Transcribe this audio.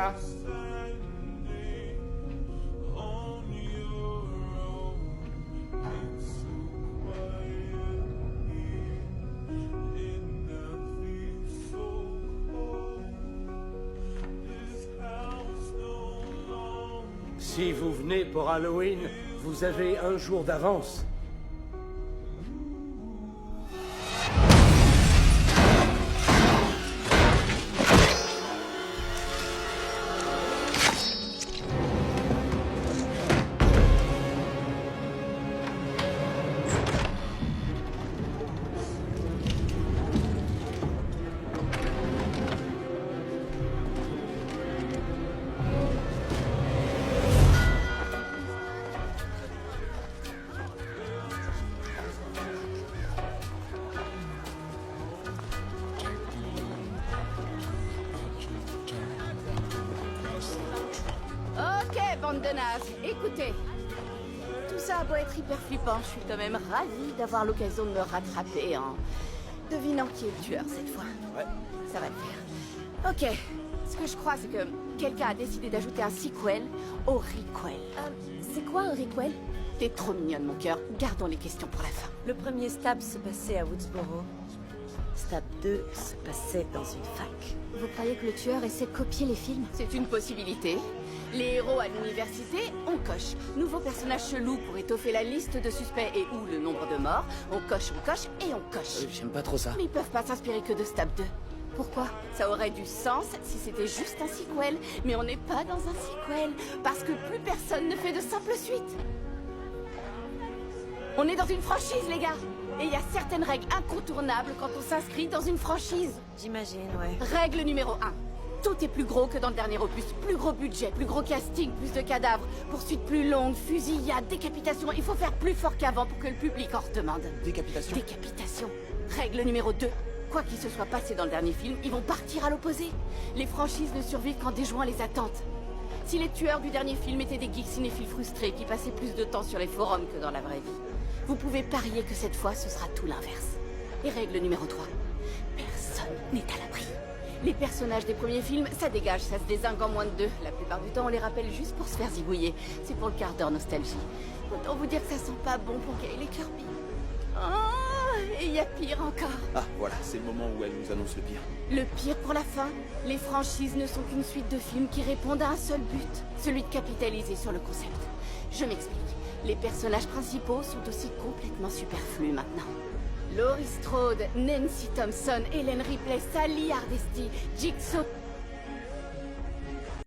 gars. Si vous venez pour Halloween, vous avez un jour d'avance. Bande de nazes, écoutez. Tout ça a beau être hyper flippant, je suis quand même ravie d'avoir l'occasion de me rattraper en devinant qui est le tueur cette fois. Ouais. Ça va le faire. Ok, ce que je crois, c'est que quelqu'un a décidé d'ajouter un sequel au requel. C'est quoi un requel? T'es trop mignonne, mon cœur. Gardons les questions pour la fin. Le premier stab se passait à Woodsboro. Stab 2 se passait dans une fac. Vous croyez que le tueur essaie de copier les films? C'est une possibilité. Les héros à l'université, on coche. Nouveau personnage chelou pour étoffer la liste de suspects et ou le nombre de morts. On coche et on coche. J'aime pas trop ça. Mais ils peuvent pas s'inspirer que de Stab 2. Pourquoi? Ça aurait du sens si c'était juste un sequel. Mais on n'est pas dans un sequel. Parce que plus personne ne fait de simples suites. On est dans une franchise, les gars. Et il y a certaines règles incontournables quand on s'inscrit dans une franchise. J'imagine, ouais. Règle numéro 1. Tout est plus gros que dans le dernier opus. Plus gros budget, plus gros casting, plus de cadavres. Poursuites plus longues, fusillades, décapitation. Il faut faire plus fort qu'avant pour que le public en redemande. Décapitation. Décapitation. Règle numéro 2. Quoi qu'il se soit passé dans le dernier film, ils vont partir à l'opposé. Les franchises ne survivent qu'en déjouant les attentes. Si les tueurs du dernier film étaient des geeks cinéphiles frustrés qui passaient plus de temps sur les forums que dans la vraie vie, vous pouvez parier que cette fois, ce sera tout l'inverse. Et règle numéro 3. Personne n'est à l'abri. Les personnages des premiers films, ça dégage, ça se dézingue en moins de 2. La plupart du temps, on les rappelle juste pour se faire zigouiller. C'est pour le quart d'heure nostalgie. Autant vous dire que ça sent pas bon pour Gail et Kirby. Oh, et il y a pire encore. Ah, voilà, c'est le moment où elle nous annonce le pire. Le pire pour la fin, les franchises ne sont qu'une suite de films qui répondent à un seul but, celui de capitaliser sur le concept. Je m'explique. Les personnages principaux sont aussi complètement superflus maintenant. Laurie Strode, Nancy Thompson, Ellen Ripley, Sally Hardesty, Jigsaw,